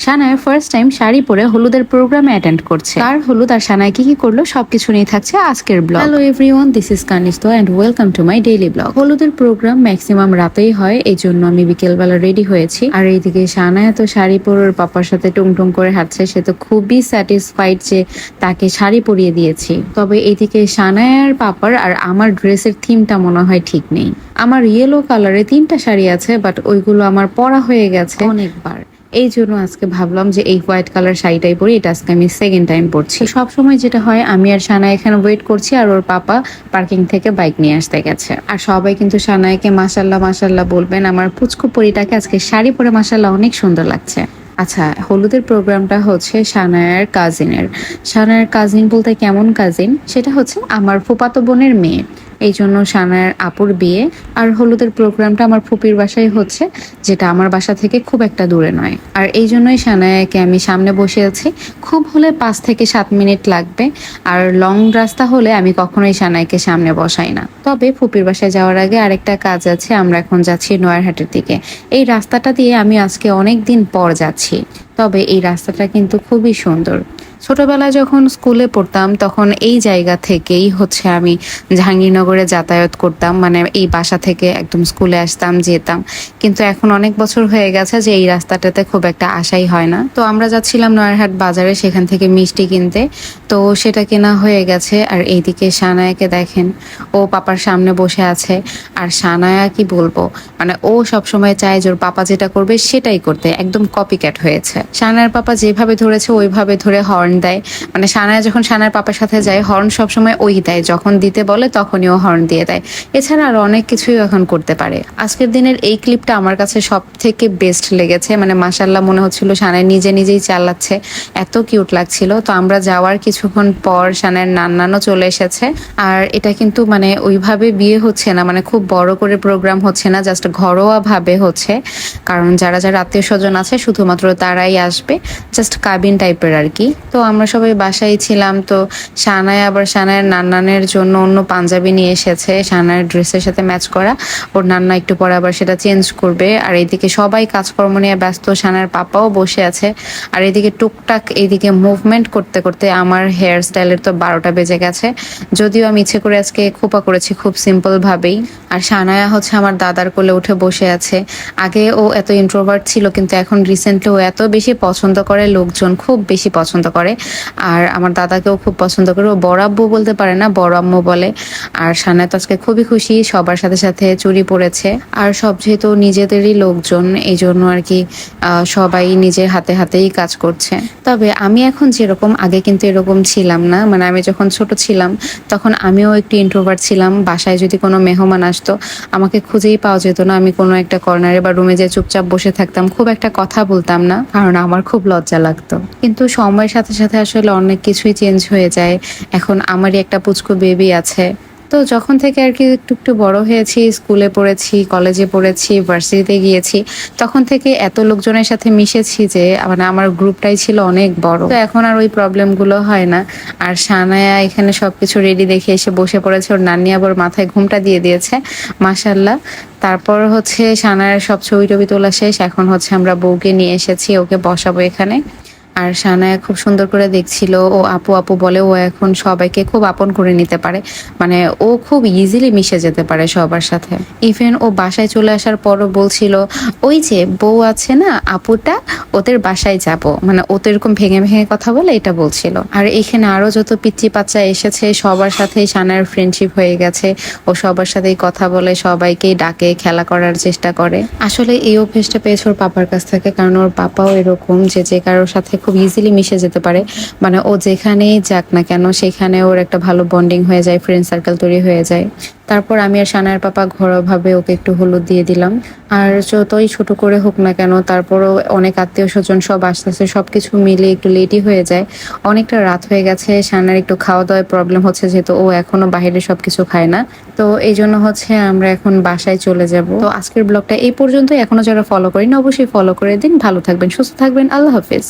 সানায় first time sari পরে হলুদের প্রোগ্রামে অ্যাটেন্ড করছে। কার হলুদ আর সানায় কি কি করলো সবকিছু নিয়ে থাকছে আজকের blog. Hello everyone, this is কানিস্তো and welcome to my daily blog. হলুদের প্রোগ্রাম ম্যাক্সিমাম রাতেই হয়, এই জন্য আমি বিকেলবেলা রেডি হয়েছি। আর এইদিকে সানায় তো শাড়ি পরে ওর পাপার সাথে টুংটুং করে হাঁটছে। সে তো খুবই স্যাটিসফাইড যে তাকে শাড়ি পরিয়ে দিয়েছি। তবে এইদিকে সানায়ার পাপার আর আমার ড্রেসের থিমটা মনে হয় ঠিক নেই। আমার ইয়েলো কালারে 3টা শাড়ি আছে, বাট ওইগুলো আমার পরা হয়ে গেছে অনেকবার। এই জন্য আজকে ভাবলাম যে এই হোয়াইট কালার শাড়িটাই পরি। এটা আজকে আমি সেকেন্ড টাইম পরছি। সব সময় যেটা হয়, আমি আর সানা এখানে ওয়েট করছি আর ওর পাপা পার্কিং থেকে বাইক নিয়ে আসতে গেছে। আর সবাই কিন্তু সানাইকে মাশাল্লাহ মাশাল্লাহ বলবেন। আমার পুচকু পরিটাকে আজকে শাড়ি পরে মাশাল্লাহ অনেক সুন্দর লাগছে। আচ্ছা, হলুদের প্রোগ্রামটা হচ্ছে সানায়ার কাজিনের। সানায়ার কাজিন বলতে কেমন কাজিন, সেটা হচ্ছে আমার ফুফাতো বোনের মেয়ে। এই জন্য সানায়ার আপুর বিয়ে। আর হলুদের প্রোগ্রামটা আমার ফুপির বাসায় হচ্ছে, যেটা আমার বাসা থেকে খুব একটা দূরে নয়। আর এই জন্যই সানায়াকে আমি সামনে বসে আছি। খুব হলে 5 থেকে 7 মিনিট লাগবে। আর লং রাস্তা হলে আমি কখনোই সানায়াকে সামনে বসাই না। তবে ফুপির বাসায় যাওয়ার আগে আরেকটা কাজ আছে। আমরা এখন যাচ্ছি নয়ারহাটের দিকে। এই রাস্তাটা দিয়ে আমি আজকে অনেক দিন পর যাচ্ছি। তবে এই রাস্তাটা কিন্তু খুবই সুন্দর। ছোটবেলায় যখন স্কুলে পড়তাম তখন এই জায়গা থেকেই হচ্ছে আমি জাহাঙ্গীরনগরে যাতায়াত করতাম, মানে এই বাসা থেকে একদম স্কুলে আসতাম যেতাম। কিন্তু এখন অনেক বছর হয়ে গেছে যে এই রাস্তাটাতে খুব একটা আসাই হয় না। তো আমরা যাচ্ছিলাম নয়ারহাট বাজারে, সেখান থেকে মিষ্টি কিনতে। তো সেটা কেনা হয়ে গেছে। আর এইদিকে সানায়াকে দেখেন, ও পাপার সামনে বসে আছে। আর সানায়া কি বলবো, মানে ও সবসময় চায় যে ওর পাপা যেটা করবে সেটাই করতে, একদম কপি ক্যাট হয়েছে। সানায়ার পাপা যেভাবে ধরেছে ওইভাবে ধরে হর্ন দেয়। মানে সানায়া যখন সানার পাপার সাথে যায়, হর্ন সবসময় ওই দেয়, যখন দিতে বলে তখনই ও হর্ন দিয়ে দেয়। এছাড়া আরো অনেক কিছুই এখন করতে পারে। আজকের দিনের এই ক্লিপটা আমার কাছে সব থেকে বেস্ট লেগেছে। মানে মাশাল্লাহ মনে হচ্ছিল সানায় নিজে নিজেই চালাচ্ছে, এত কিউট লাগছিল। তো আমরা যাওয়ার কিছুক্ষণ পর সানায়ের নান্নানও চলে এসেছে। আর এটা কিন্তু মানে ওইভাবে বিয়ে হচ্ছে না, মানে খুব বড় করে প্রোগ্রাম হচ্ছে না, জাস্ট ঘরোয়া ভাবে হচ্ছে। কারণ যারা যারা আত্মীয় স্বজন আছে শুধুমাত্র তারাই আসবে, জাস্ট কাবিন টাইপের আর কি। তো আমরা সবাই বাসায় ছিলাম। তো সানায় আবার সানায়ের নান্নানের জন্য অন্য পাঞ্জাবি নিয়ে এসেছে, সানায়ের ড্রেসের সাথে ম্যাচ করা। ওর নান্না একটু পরে আবার সেটা চেঞ্জ করবে। আর এইদিকে সবাই কাজকর্ম নিয়ে ব্যস্ত, সানায়ের পাপাও বসে আছে। আর এদিকে টুকটাক এইদিকে মুভমেন্ট করতে করতে আমার হেয়ার স্টাইলের তো 12টা বেজে গেছে। যদিও আমি ইচ্ছে করে আজকে খোপা করেছি খুব সিম্পল ভাবেই। আর সানায়া হচ্ছে আমার দাদার কোলে উঠে বসে আছে। আগে ও এত ইন্ট্রোভার্ট ছিল, কিন্তু এখন রিসেন্টলি ও এত বেশি পছন্দ করে, লোকজন খুব বেশি পছন্দ করে। আর আমার দাদাকেও খুব পছন্দ করে। ও বড় আব্বু বলতে পারে না, বড় আম্মু বলে। আর সানায়া তো আজকে খুবই খুশি, সবার সাথে সাথে চুরি পড়েছে। আর সব যেহেতু নিজেদেরই লোকজন, এই জন্য আর কি সবাই নিজের হাতে হাতেই কাজ করছে। তবে আমি এখন যেরকম, আগে কিন্তু এরকম ছিলাম না। মানে আমি যখন ছোট ছিলাম তখন আমিও একটু ইন্ট্রোভার্ট ছিলাম। বাসায় যদি কোনো মেহমান আসতো, আমাকে খুঁজেই পাওয়া যেত না। আমি কোনো একটা কর্নারে বা রুমে যে চুপচাপ বসে থাকতাম, খুব একটা কথা বলতাম না, কারণ আমার খুব লজ্জা লাগতো। কিন্তু সময়ের সাথে সাথে আসলে অনেক কিছুই চেঞ্জ হয়ে যায়। এখন আমারই একটা পুচকু বেবি আছে। তো যখন থেকে আর কি একটু একটু বড় হয়েছি, স্কুলে পড়েছি, কলেজে পড়েছি, ভার্সিটিতে গিয়েছি, তখন থেকে এত লোকজনের সাথে মিশেছি যে মানে আমার গ্রুপটাই ছিল অনেক বড়। তো এখন আর ওই প্রবলেমগুলো হয় না। আর সানায়া এখানে সবকিছু রেডি দেখে এসে বসে পড়েছে। ওর নান্নি আবার মাথায় ঘুমটা দিয়ে দিয়েছে, মাশাল্লাহ। তারপর হচ্ছে সানায়ার সব ছবি টবি তোলা শেষ। এখন হচ্ছে আমরা বউকে নিয়ে এসেছি, ওকে বসাবো এখানে। আর সানায়া খুব সুন্দর করে দেখছিল, ও আপু আপু বলে। ও এখন সবাইকে খুব আপন করে নিতে পারে, মানে ও খুব ইজিলি মিশে যেতে পারে সবার সাথে। ইভেন ও বাসায় চলে আসার পরও বলছিল, ওই যে বউ আছে না আপুটা, ওদের বাসায় যাব। মানে ও তো এরকম ভেঙে ভেঙে কথা বলে, এটা বলছিল। আর এখানে আরো যত পিচ্চি বাচ্চা এসেছে সবার সাথেই সানায়ার ফ্রেন্ডশিপ হয়ে গেছে। ও সবার সাথেই কথা বলে, সবাইকেই ডাকে, খেলা করার চেষ্টা করে। আসলে এই অভ্যেসটা পেয়েছে ওর পাপার কাছ থেকে, কারণ ওর পাপাও এরকম যে কারোর সাথে খুব ইজিলি মিশে যেতে পারে। মানে ও যেখানেই যাক না কেন সেখানে ওর একটা ভালো বন্ডিং হয়ে যায়, ফ্রেন্ড সার্কেল তৈরি হয়ে যায়। তারপর আমি আর সানায়ের পাপা ঘরোয়াভাবে ওকে একটু হলুদ দিয়ে দিলাম। আর যতই ছোট করে হোক না কেন, তারপরও অনেক আত্মীয় স্বজন সব আসতেছে, সবকিছু মিলে একটু লেটই হয়ে যায়। অনেকটা রাত হয়ে গেছে। সানার একটু খাওয়া দাওয়ায় প্রবলেম হচ্ছে, যেহেতু ও এখনো বাইরে সবকিছু খায় না। তো এই জন্য হচ্ছে আমরা এখন বাসায় চলে যাব। তো আজকের ব্লগটা এই পর্যন্তই। এখনো যারা ফলো করেনি অবশ্যই ফলো করে দিন। ভালো থাকবেন, সুস্থ থাকবেন, আল্লাহ হাফেজ।